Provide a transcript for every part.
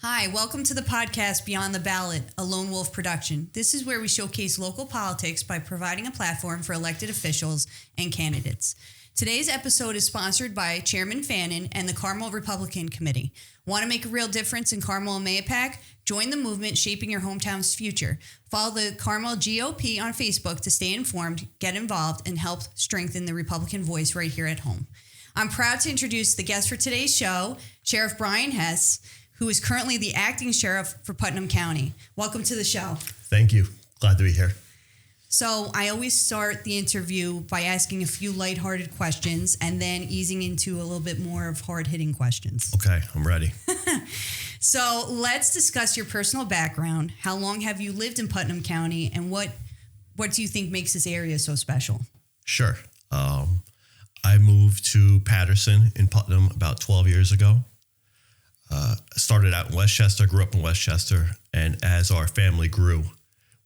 Hi, welcome to the podcast Beyond the Ballot, a Lone Wolf production. This is where we showcase local politics by providing a platform for elected officials and candidates. Today's episode is sponsored by Chairman Fannin and the Carmel Republican Committee. Want to make a real difference in Carmel and Mahopac? Join the movement shaping your hometown's future. Follow the Carmel GOP on Facebook to stay informed, get involved, and help strengthen the Republican voice right here at home. I'm proud to introduce the guest for today's show, Sheriff Brian Hess, who is currently the acting sheriff for Putnam County. Welcome to the show. Thank you. Glad to be here. So I always start the interview by asking a few lighthearted questions and then easing into a little bit more of hard-hitting questions. Okay, I'm ready. So let's discuss your personal background. How long have you lived in Putnam County, and what do you think makes this area so special? Sure. I moved to Patterson in Putnam about 12 years ago. Started out in Westchester, grew up in Westchester, and as our family grew,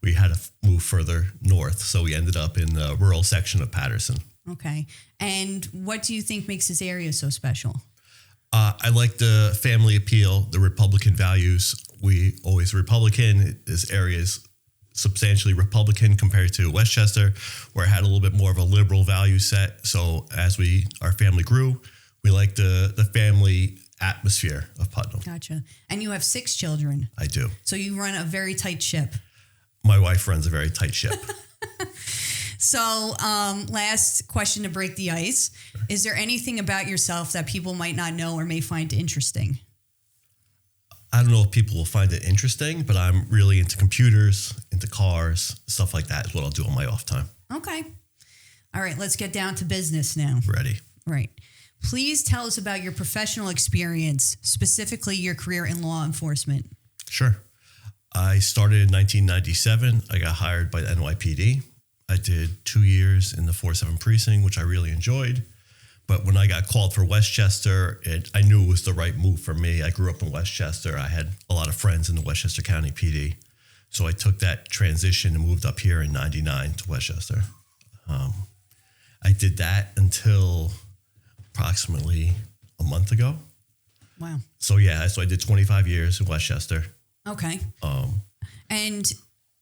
we had to move further north, so we ended up in the rural section of Patterson. Okay. And what do you think makes this area so special? I like the family appeal, the Republican values. We always Republican. This area is substantially Republican compared to Westchester, where it had a little bit more of a liberal value set. So as our family grew, we liked the family atmosphere of Putnam. Gotcha. And you have 6 children. I do. So you run a very tight ship. My wife runs a very tight ship. So last question to break the ice. Sure. Is there anything about yourself that people might not know or may find interesting? I don't know if people will find it interesting, but I'm really into computers, into cars, stuff like that is what I'll do on my off time. Okay. All right, let's get down to business now. Ready. Right. Please tell us about your professional experience, specifically your career in law enforcement. Sure. I started in 1997. I got hired by the NYPD. I did 2 years in the 4-7 precinct, which I really enjoyed. But when I got called for Westchester, I knew it was the right move for me. I grew up in Westchester. I had a lot of friends in the Westchester County PD. So I took that transition and moved up here in 99 to Westchester. I did that until approximately a month ago. Wow. So I did 25 years in Westchester. Okay. And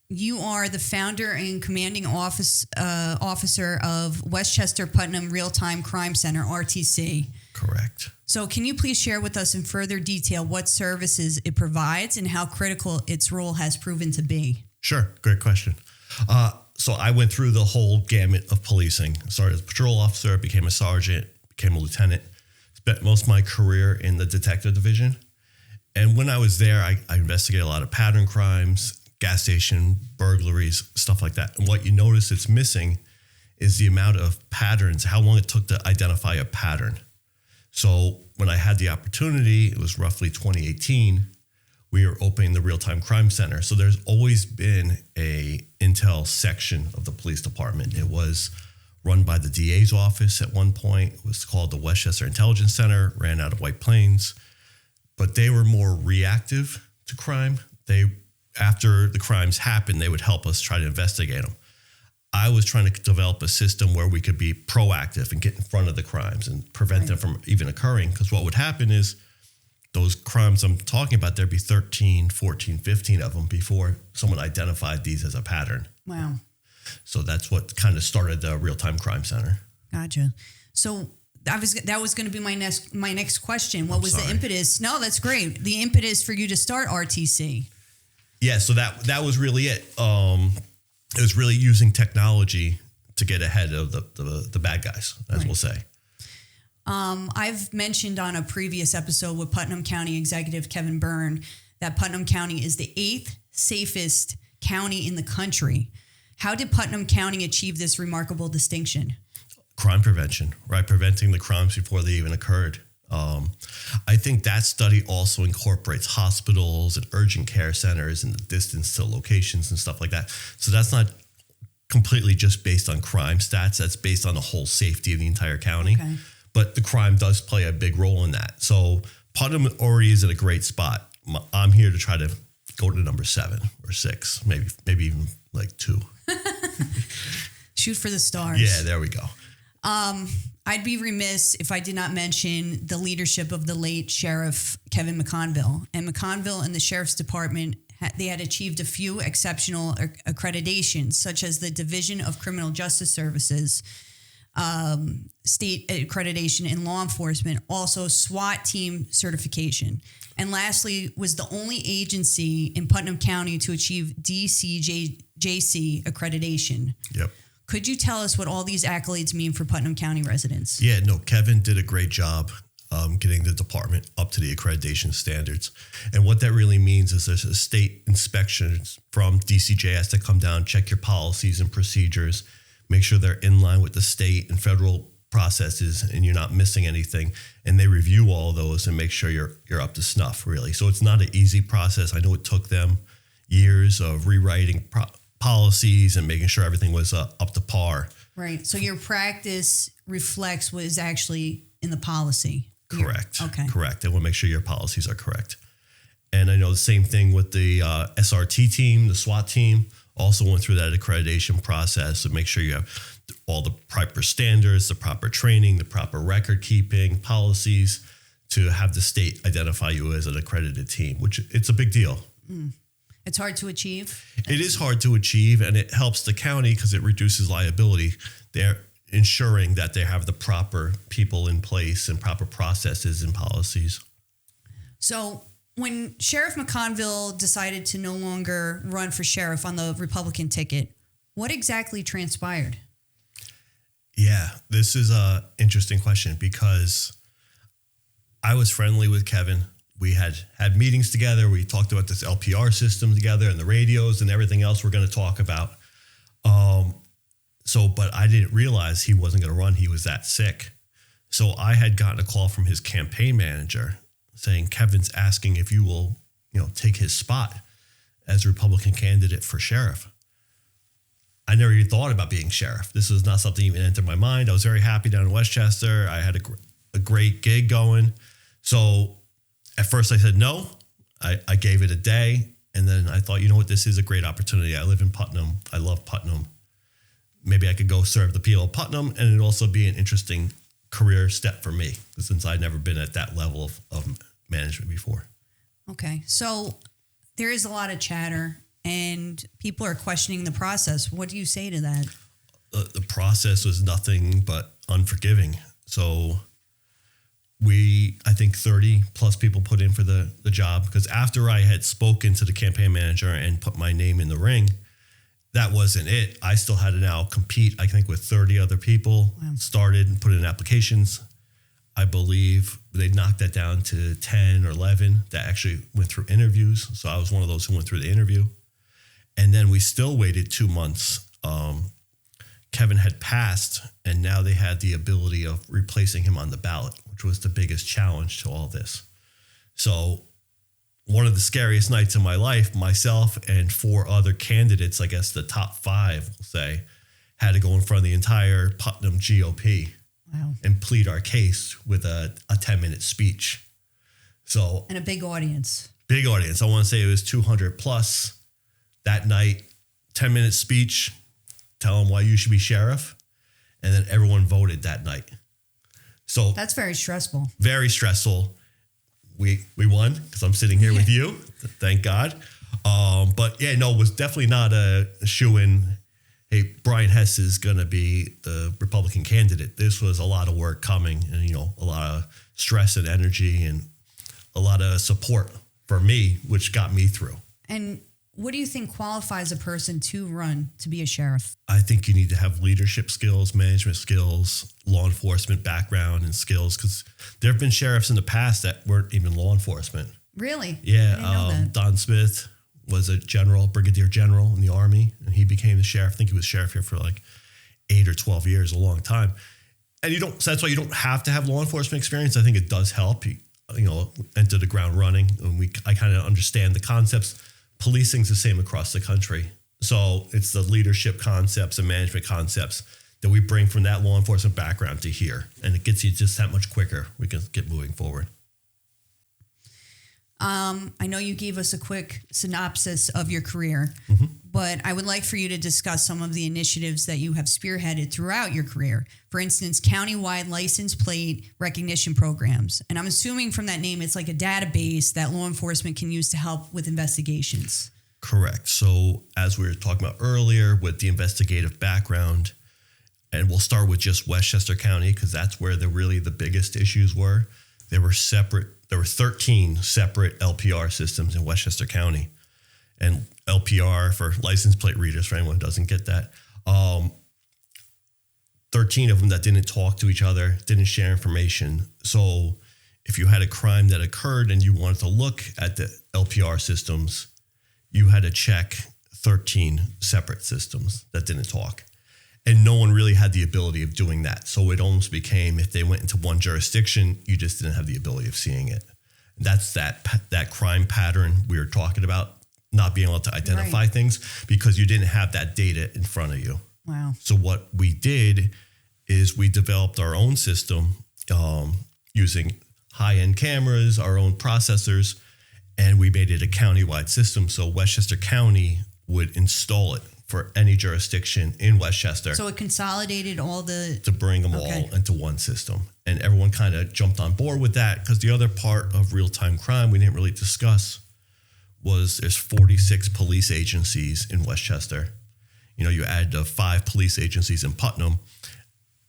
you are the founder and commanding officer of Westchester Putnam Real-Time Crime Center, RTC. Correct. So can you please share with us in further detail what services it provides and how critical its role has proven to be? Sure. Great question. So I went through the whole gamut of policing. I started as a patrol officer, became a sergeant, became a lieutenant, spent most of my career in the detective division. And when I was there, I investigated a lot of pattern crimes, gas station burglaries, stuff like that. And what you notice it's missing is the amount of patterns, how long it took to identify a pattern. So when I had the opportunity, it was roughly 2018, we were opening the Real-Time Crime Center. So there's always been a intel section of the police department. It was run by the DA's office at one point. It was called the Westchester Intelligence Center, ran out of White Plains. But they were more reactive to crime. After the crimes happened, they would help us try to investigate them. I was trying to develop a system where we could be proactive and get in front of the crimes and prevent them from even occurring. Because what would happen is those crimes I'm talking about, there'd be 13, 14, 15 of them before someone identified these as a pattern. Wow. So that's what kind of started the Real-Time Crime Center. Gotcha. So that was going to be my next question. What was the impetus? No, that's great. The impetus for you to start RTC. Yeah, so that was really it. It was really using technology to get ahead of the bad guys, as we'll say. I've mentioned on a previous episode with Putnam County Executive Kevin Byrne that Putnam County is the 8th safest county in the country. How did Putnam County achieve this remarkable distinction? Crime prevention, right? Preventing the crimes before they even occurred. I think that study also incorporates hospitals and urgent care centers and the distance to locations and stuff like that. So that's not completely just based on crime stats. That's based on the whole safety of the entire county. Okay. But the crime does play a big role in that. So Putnam already is at a great spot. I'm here to try to go to number 7 or 6, maybe even like 2. Shoot for the stars. Yeah, there we go. I'd be remiss if I did not mention the leadership of the late Sheriff Kevin McConville. And McConville and the Sheriff's Department, they had achieved a few exceptional accreditations, such as the Division of Criminal Justice Services, state accreditation in law enforcement, also SWAT team certification. And lastly, was the only agency in Putnam County to achieve DCJC accreditation. Yep. Could you tell us what all these accolades mean for Putnam County residents? Yeah, no, Kevin did a great job getting the department up to the accreditation standards. And what that really means is there's a state inspection from DCJS to come down, check your policies and procedures, make sure they're in line with the state and federal processes and you're not missing anything. And they review all of those and make sure you're up to snuff, really. So it's not an easy process. I know it took them years of rewriting policies and making sure everything was up to par. Right. So your practice reflects what is actually in the policy. Correct. Okay. Correct. They want to make sure your policies are correct. And I know the same thing with the SRT team, the SWAT team, also went through that accreditation process to make sure you have all the proper standards, the proper training, the proper record keeping policies to have the state identify you as an accredited team, which it's a big deal. It's hard to achieve. It is hard to achieve, and it helps the county because it reduces liability. They're ensuring that they have the proper people in place and proper processes and policies. So when Sheriff McConville decided to no longer run for sheriff on the Republican ticket, what exactly transpired? Yeah, this is an interesting question because I was friendly with Kevin. We had meetings together. We talked about this LPR system together and the radios and everything else we're going to talk about. But I didn't realize he wasn't going to run. He was that sick. So I had gotten a call from his campaign manager saying, Kevin's asking if you will, take his spot as a Republican candidate for sheriff. I never even thought about being sheriff. This was not something even entered my mind. I was very happy down in Westchester. I had a great gig going. So at first I said no. I gave it a day. And then I thought, you know what, this is a great opportunity. I live in Putnam. I love Putnam. Maybe I could go serve the people of Putnam, and it'd also be an interesting career step for me since I'd never been at that level of management before. Okay. So there is a lot of chatter and people are questioning the process. What do you say to that? The process was nothing but unforgiving. So I think 30 plus people put in for the job because after I had spoken to the campaign manager and put my name in the ring, that wasn't it. I still had to now compete, I think, with 30 other people. Wow. Started and put in applications. I believe they knocked that down to 10 or 11 that actually went through interviews. So I was one of those who went through the interview. And then we still waited 2 months. Kevin had passed, and now they had the ability of replacing him on the ballot, which was the biggest challenge to all this. So one of the scariest nights of my life, myself and 4 other candidates, I guess the top 5, we'll say, had to go in front of the entire Putnam GOP. Wow. And plead our case with a 10-minute speech. So and a big audience. Big audience. I want to say it was 200 plus that night. 10-minute speech, tell them why you should be sheriff. And then everyone voted that night. So that's very stressful. Very stressful. We won because I'm sitting here with you. Thank God. But yeah, no, it was definitely not a shoe-in. Hey, Brian Hess is going to be the Republican candidate. This was a lot of work coming and, a lot of stress and energy and a lot of support for me, which got me through. And what do you think qualifies a person to run to be a sheriff? I think you need to have leadership skills, management skills, law enforcement background and skills, because there have been sheriffs in the past that weren't even law enforcement. Really? Yeah. I didn't know that. Don Smith was a brigadier general in the Army, and he became the sheriff. I think he was sheriff here for like 8 or 12 years, a long time. And so that's why you don't have to have law enforcement experience. I think it does help. You enter the ground running, and I kind of understand the concepts. Policing's the same across the country. So it's the leadership concepts and management concepts that we bring from that law enforcement background to here. And it gets you just that much quicker. We can get moving forward. I know you gave us a quick synopsis of your career, but I would like for you to discuss some of the initiatives that you have spearheaded throughout your career. For instance, countywide license plate recognition programs. And I'm assuming from that name, it's like a database that law enforcement can use to help with investigations. Correct. So as we were talking about earlier with the investigative background, and we'll start with just Westchester County because that's where the biggest issues were. There were 13 separate LPR systems in Westchester County. And LPR, for license plate readers, for anyone who doesn't get that, 13 of them that didn't talk to each other, didn't share information. So if you had a crime that occurred and you wanted to look at the LPR systems, you had to check 13 separate systems that didn't talk. And no one really had the ability of doing that. So it almost became, if they went into one jurisdiction, you just didn't have the ability of seeing it. That's that crime pattern we were talking about, not being able to identify things because you didn't have that data in front of you. Wow. So what we did is we developed our own system using high-end cameras, our own processors, and we made it a countywide system. So Westchester County would install it for any jurisdiction in Westchester. So it consolidated all to bring them all into one system. And everyone kind of jumped on board with that because the other part of real-time crime we didn't really discuss was there's 46 police agencies in Westchester. You add the 5 police agencies in Putnam.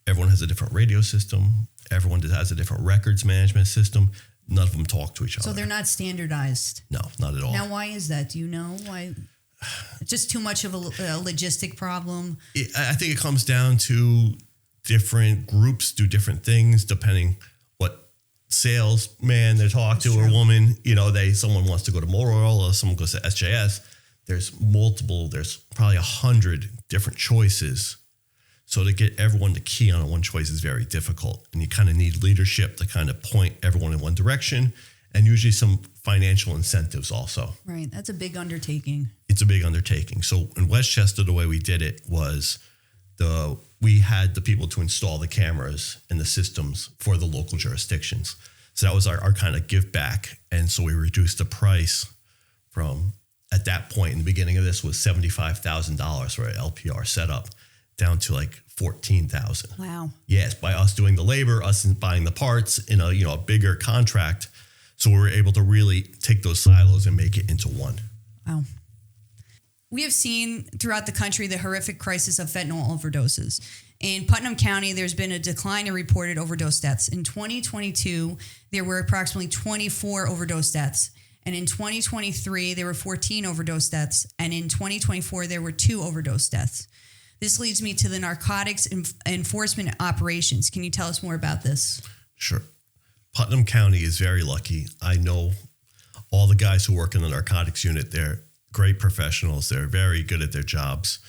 Everyone has a different radio system. Everyone has a different records management system. None of them talk to each other. So they're not standardized? No, not at all. Now, why is that? Do you know why? Just too much of a logistic problem? I think it comes down to different groups do different things depending what salesman they talk to or woman. Someone wants to go to Motorola or someone goes to SJS. There's probably 100 different choices. So to get everyone to key on one choice is very difficult. And you kind of need leadership to kind of point everyone in one direction and usually some financial incentives also. Right. That's a big undertaking. It's a big undertaking. So in Westchester, the way we did it was we had the people to install the cameras and the systems for the local jurisdictions. So that was our kind of give back. And so we reduced the price from, at that point in the beginning of this, was $75,000 for an LPR setup down to like $14,000. Wow. Yes, by us doing the labor, us buying the parts in a bigger contract. So we were able to really take those silos and make it into one. Wow. We have seen throughout the country the horrific crisis of fentanyl overdoses. In Putnam County, there's been a decline in reported overdose deaths. In 2022, there were approximately 24 overdose deaths. And in 2023, there were 14 overdose deaths. And in 2024, there were 2 overdose deaths. This leads me to the narcotics enforcement operations. Can you tell us more about this? Sure. Putnam County is very lucky. I know all the guys who work in the narcotics unit. They're great professionals. They're very good at their jobs.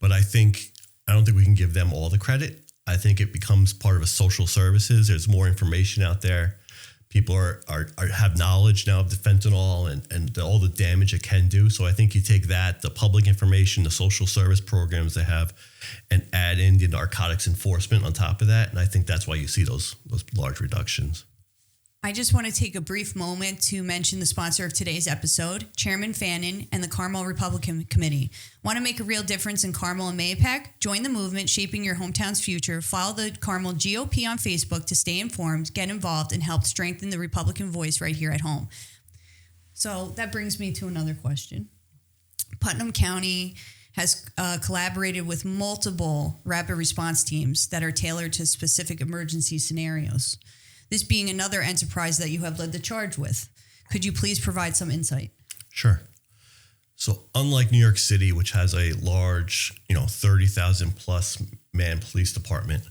But I don't think we can give them all the credit. I think it becomes part of a social services. There's more information out there. People have knowledge now of the fentanyl and all the damage it can do. So I think you take that, the public information, the social service programs they have, and add in the narcotics enforcement on top of that. And I think that's why you see those large reductions. I just want to take a brief moment to mention the sponsor of today's episode, Chairman Fannin and the Carmel Republican Committee. Want to make a real difference in Carmel and Mahopac? Join the movement shaping your hometown's future. Follow the Carmel GOP on Facebook to stay informed, get involved, and help strengthen the Republican voice right here at home. So that brings me to another question. Putnam County has collaborated with multiple rapid response teams that are tailored to specific emergency scenarios. This being another enterprise that you have led the charge with. Could you please provide some insight? Sure. So unlike New York City, which has a large, 30,000 plus man police department,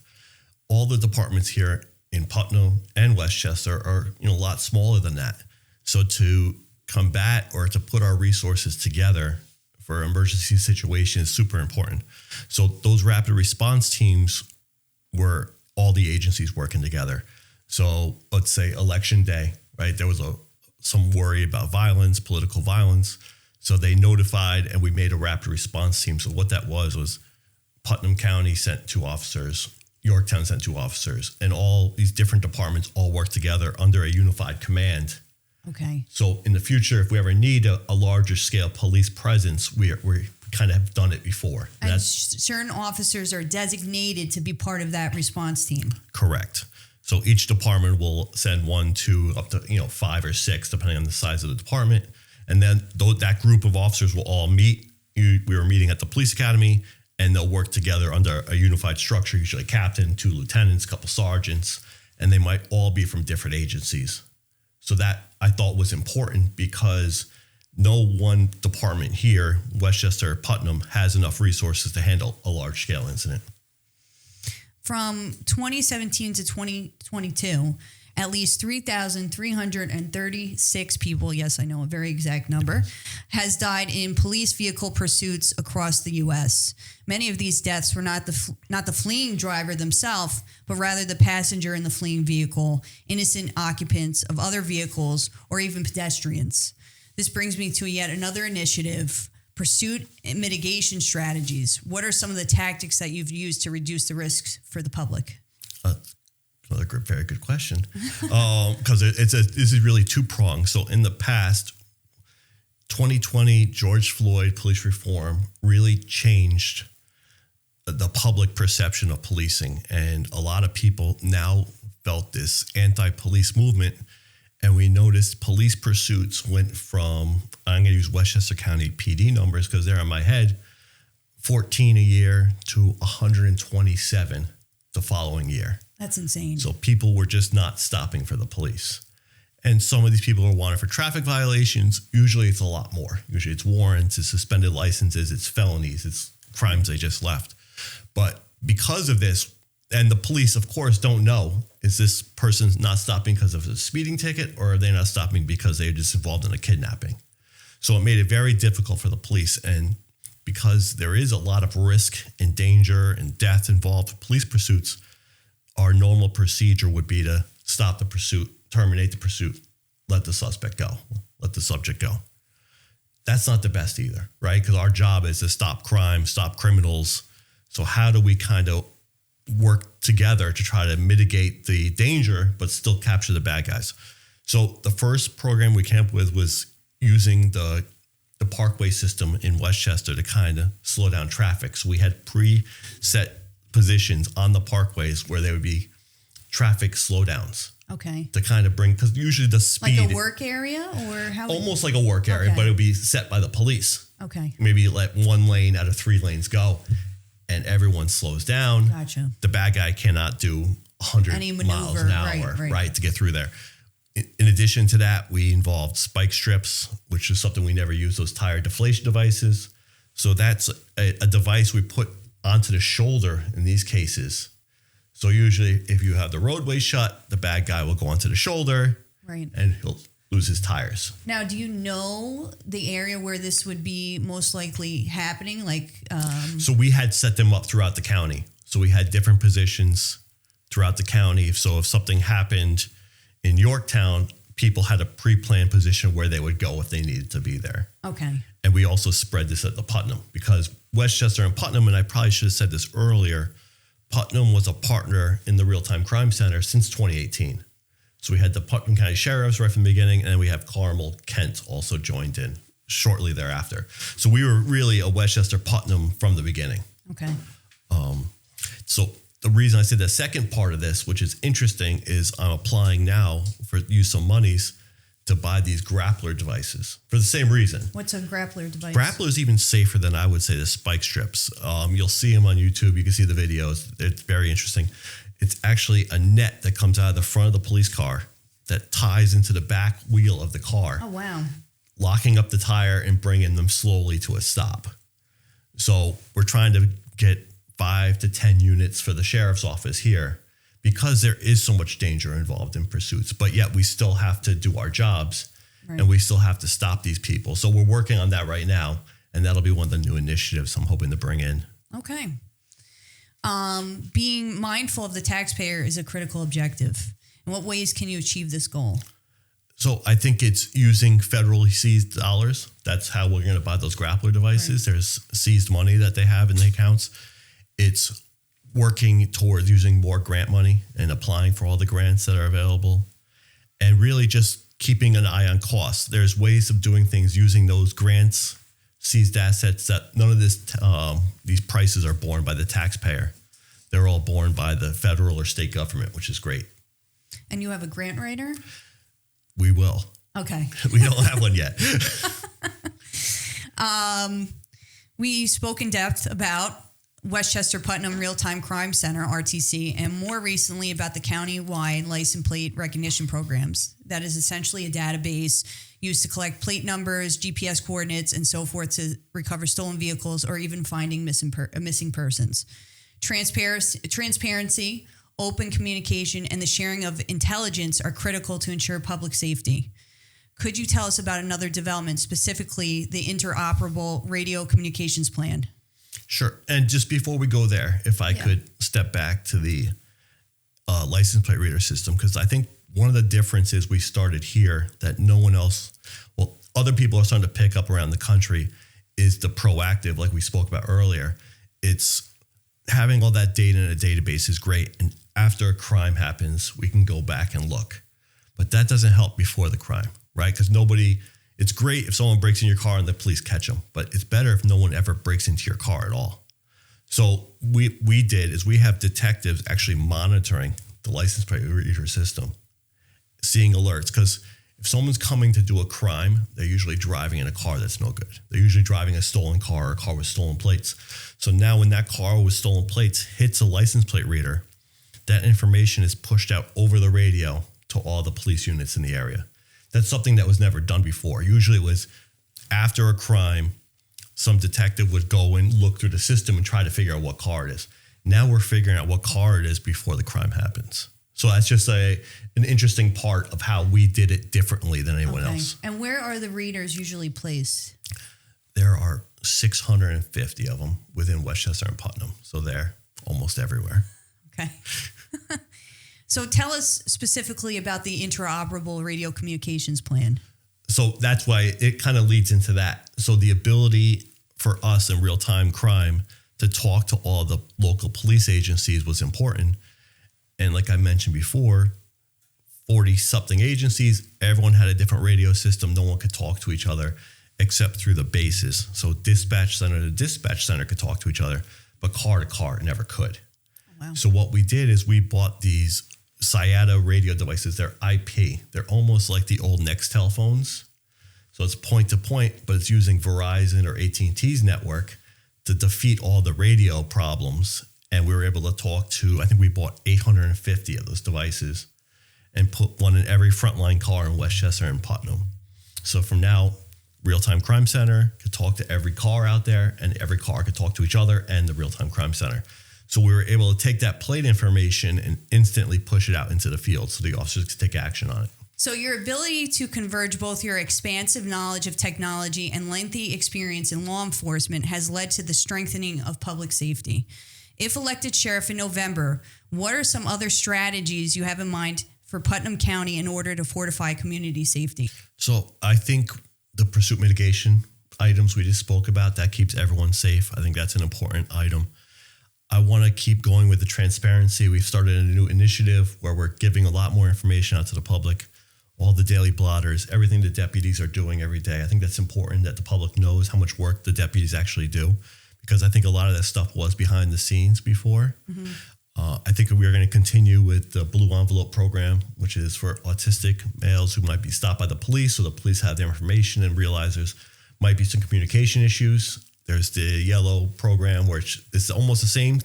all the departments here in Putnam and Westchester are, a lot smaller than that. So to combat or to put our resources together for emergency situations is super important. So those rapid response teams were all the agencies working together. So let's say election day, right? There was some worry about violence, political violence. So they notified and we made a rapid response team. So what that was Putnam County sent 2 officers, Yorktown sent 2 officers, and all these different departments all worked together under a unified command Okay. So in the future, if we ever need a larger scale police presence, we kind of have done it before. And certain officers are designated to be part of that response team. Correct. So each department will send 1, 2, up to 5 or 6, depending on the size of the department. And then that group of officers will all meet. We were meeting at the police academy, and they'll work together under a unified structure, usually a captain, 2 lieutenants, a couple sergeants, and they might all be from different agencies. So that I thought was important because no one department here, Westchester or Putnam, has enough resources to handle a large scale incident. From 2017 to 2022, at least 3,336 people, yes, I know a very exact number, has died in police vehicle pursuits across the U.S. Many of these deaths were not the fleeing driver themselves, but rather the passenger in the fleeing vehicle, innocent occupants of other vehicles, or even pedestrians. This brings me to yet another initiative, pursuit and mitigation strategies. What are some of the tactics that you've used to reduce the risks for the public? Another very good question, because this is really two-pronged. So in the past, 2020, George Floyd police reform really changed the public perception of policing. And a lot of people now felt this anti-police movement. And we noticed police pursuits went from, I'm going to use Westchester County PD numbers because they're in my head, 14 a year to 127 the following year. That's insane. So people were just not stopping for the police. And some of these people are wanted for traffic violations. Usually it's a lot more. Usually it's warrants, it's suspended licenses, it's felonies, it's crimes they just left. But because of this, and the police, of course, don't know, is this person not stopping because of a speeding ticket, or are they not stopping because they're just involved in a kidnapping? So it made it very difficult for the police. And because there is a lot of risk and danger and death involved in police pursuits, our normal procedure would be to stop the pursuit, terminate the pursuit, let the suspect go, let the subject go. That's not the best either, right? Because our job is to stop crime, stop criminals. So how do we kind of work together to try to mitigate the danger, but still capture the bad guys? So the first program we came up with was using the parkway system in Westchester to kind of slow down traffic. So we had preset positions on the parkways where there would be traffic slowdowns. Okay. To kind of bring, because usually the speed. Like a work area, or how? Almost like a work area, Okay. but it would be set by the police. Okay. Maybe you let 1 lane out of 3 lanes go and everyone slows down. Gotcha. The bad guy cannot do 100 Any miles maneuver, an hour, right. to get through there. In addition to that, we involved spike strips, which is something we never use, those tire deflation devices. So that's a device we put onto the shoulder in these cases. So usually if you have the roadway shut, the bad guy will go onto the shoulder, Right. and he'll lose his tires. Now, do you know the area where this would be most likely happening? So we had set them up throughout the county. So we had different positions throughout the county. So if something happened in Yorktown, people had a pre-planned position where they would go if they needed to be there. Okay. And we also spread this at the Putnam, because Westchester and Putnam, and I probably should have said this earlier, Putnam was a partner in the Real-Time Crime Center since 2018. So we had the Putnam County Sheriffs right from the beginning, and then we have Carmel, Kent also joined in shortly thereafter. So we were really a Westchester Putnam from the beginning. Okay. So the reason I said the second part of this, which is interesting, is I'm applying now for use some monies to buy these grappler devices for the same reason. What's a grappler device? Grappler is even safer than I would say the spike strips. You'll see them on YouTube. You can see the videos. It's very interesting. It's actually a net that comes out of the front of the police car that ties into the back wheel of the car, Oh, wow. locking up the tire and bringing them slowly to a stop. So we're trying to get 5 to 10 units for the sheriff's office here, because there is so much danger involved in pursuits, but yet we still have to do our jobs, Right. and we still have to stop these people. So we're working on that right now, and that'll be one of the new initiatives I'm hoping to bring in. Okay. Being mindful of the taxpayer is a critical objective. In what ways can you achieve this goal? So I think it's using federally seized dollars. That's how we're going to buy those grappler devices. Right. There's seized money that they have in the accounts. It's working towards using more grant money and applying for all the grants that are available, and really just keeping an eye on costs. There's ways of doing things using those grants, seized assets, that none of these prices are borne by the taxpayer. They're all borne by the federal or state government, which is great. And you have a grant writer? We will. Okay. We don't have one yet. We spoke in depth about Westchester Putnam Real-Time Crime Center, RTC, and more recently about the county-wide license plate recognition programs. That is essentially a database used to collect plate numbers, GPS coordinates, and so forth to recover stolen vehicles or even finding missing persons. Transparency, open communication, and the sharing of intelligence are critical to ensure public safety. Could you tell us about another development, specifically the interoperable radio communications plan? Sure. And just before we go there, if I could step back to the license plate reader system, because I think one of the differences we started here that no one else, well, other people are starting to pick up around the country is the proactive, like we spoke about earlier. It's having all that data in a database is great. And after a crime happens, we can go back and look. But that doesn't help before the crime, right? Because it's great if someone breaks in your car and the police catch them, but it's better if no one ever breaks into your car at all. So we have detectives actually monitoring the license plate reader system, seeing alerts, because if someone's coming to do a crime, they're usually driving in a car that's no good. They're usually driving a stolen car or a car with stolen plates. So now when that car with stolen plates hits a license plate reader, that information is pushed out over the radio to all the police units in the area. That's something that was never done before. Usually it was after a crime, some detective would go and look through the system and try to figure out what car it is. Now we're figuring out what car it is before the crime happens. So that's just an interesting part of how we did it differently than anyone else. And where are the readers usually placed? There are 650 of them within Westchester and Putnam. So they're almost everywhere. Okay. So tell us specifically about the interoperable radio communications plan. So that's why it kind of leads into that. So the ability for us in real-time crime to talk to all the local police agencies was important. And like I mentioned before, 40-something agencies, everyone had a different radio system. No one could talk to each other except through the bases. So dispatch center to dispatch center could talk to each other, but car to car never could. Wow. So what we did is we bought these Sciata radio devices. They're IP. They're almost like the old Nextel phones. So it's point to point, but it's using Verizon or AT&T's network to defeat all the radio problems. And we were able to talk to, I think we bought 850 of those devices and put one in every frontline car in Westchester and Putnam. So from now, Real-Time Crime Center could talk to every car out there, and every car could talk to each other and the Real-Time Crime Center. So we were able to take that plate information and instantly push it out into the field so the officers could take action on it. So your ability to converge both your expansive knowledge of technology and lengthy experience in law enforcement has led to the strengthening of public safety. If elected sheriff in November, what are some other strategies you have in mind for Putnam County in order to fortify community safety? So I think the pursuit mitigation items we just spoke about, that keeps everyone safe. I think that's an important item. I want to keep going with the transparency. We've started a new initiative where we're giving a lot more information out to the public, all the daily blotters, everything the deputies are doing every day. I think that's important that the public knows how much work the deputies actually do, because I think a lot of that stuff was behind the scenes before. Mm-hmm. I think we are going to continue with the Blue Envelope program, which is for autistic males who might be stopped by the police, so the police have their information and realize there's might be some communication issues. There's the Yellow program, which is almost the same,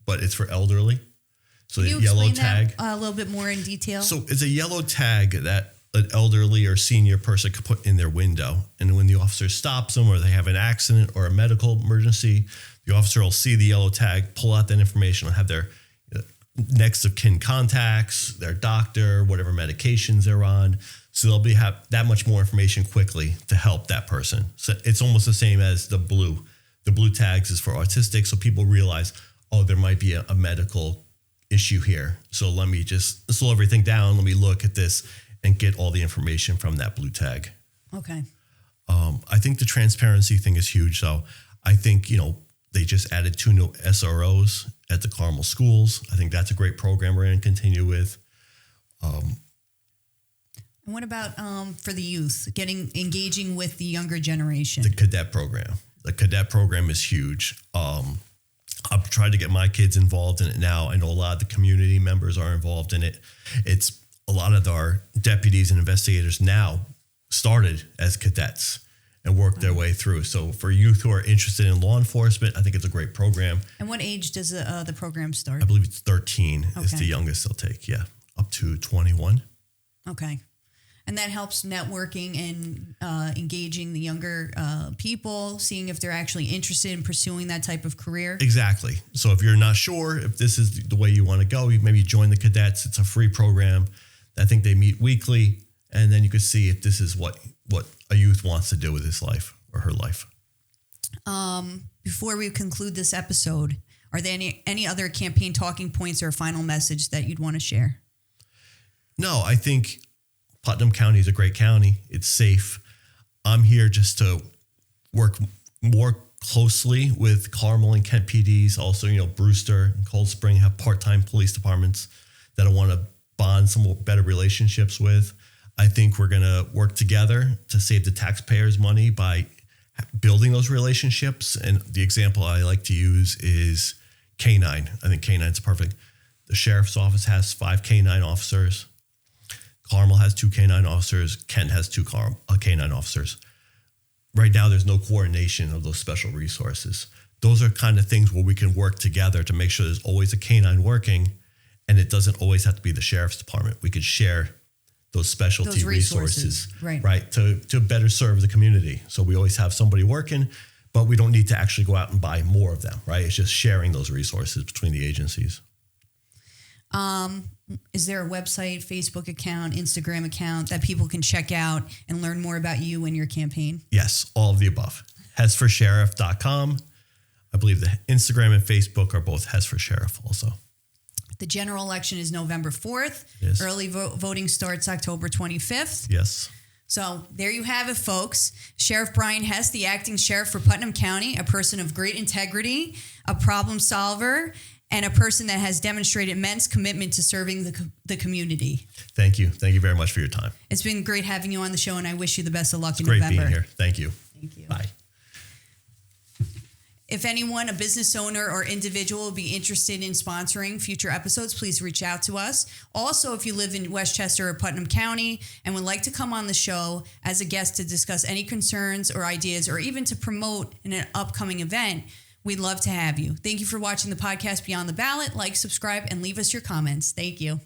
but it's for elderly. So Can you the yellow explain tag. that a little bit more in detail? So it's a yellow tag that an elderly or senior person could put in their window. And when the officer stops them or they have an accident or a medical emergency, the officer will see the yellow tag, pull out that information, and have their next of kin contacts, their doctor, whatever medications they're on. So they'll have that much more information quickly to help that person. So it's almost the same as the blue. The blue tags is for autistic, so people realize, oh, there might be a medical issue here. So let me just slow everything down. Let me look at this and get all the information from that blue tag. Okay. I think the transparency thing is huge. So I think, they just added 2 new SROs at the Carmel schools. I think that's a great program we're going to continue with. And what about for the youth, engaging with the younger generation? The cadet program. The cadet program is huge. I'm trying to get my kids involved in it now. I know a lot of the community members are involved in it. It's a lot of our deputies and investigators now started as cadets and worked their way through. So for youth who are interested in law enforcement, I think it's a great program. And what age does the program start? I believe it's 13 is the youngest they'll take. Yeah, up to 21. Okay. And that helps networking and engaging the younger people, seeing if they're actually interested in pursuing that type of career. Exactly. So if you're not sure if this is the way you want to go, you maybe join the cadets. It's a free program. I think they meet weekly, and then you can see if this is what a youth wants to do with his life or her life. Before we conclude this episode, are there any other campaign talking points or a final message that you'd want to share? No, I think Putnam County is a great county. It's safe. I'm here just to work more closely with Carmel and Kent PDs. Also, Brewster and Cold Spring have part-time police departments that I want to bond some better relationships with. I think we're going to work together to save the taxpayers money by building those relationships. And the example I like to use is K9. I think K9 is perfect. The sheriff's office has 5 K9 officers. Carmel has 2 K9 officers. Kent has 2 K9 officers. Right now, there's no coordination of those special resources. Those are kind of things where we can work together to make sure there's always a K9 working, and it doesn't always have to be the sheriff's department. We could share those specialty resources right, to better serve the community. So we always have somebody working, but we don't need to actually go out and buy more of them, right? It's just sharing those resources between the agencies. Is there a website, Facebook account, Instagram account that people can check out and learn more about you and your campaign? Yes, all of the above. HessForSheriff.com. I believe the Instagram and Facebook are both Hess for Sheriff also. The general election is November 4th. Yes. Early voting starts October 25th. Yes. So there you have it, folks. Sheriff Brian Hess, the acting sheriff for Putnam County, a person of great integrity, a problem solver, and a person that has demonstrated immense commitment to serving the community. Thank you. Thank you very much for your time. It's been great having you on the show, and I wish you the best of luck in November. November. Great being here. Thank you. Thank you. Bye. If anyone, a business owner or individual, would be interested in sponsoring future episodes, please reach out to us. Also, if you live in Westchester or Putnam County and would like to come on the show as a guest to discuss any concerns or ideas, or even to promote an upcoming event, we'd love to have you. Thank you for watching the podcast Beyond the Ballot. Like, subscribe, and leave us your comments. Thank you.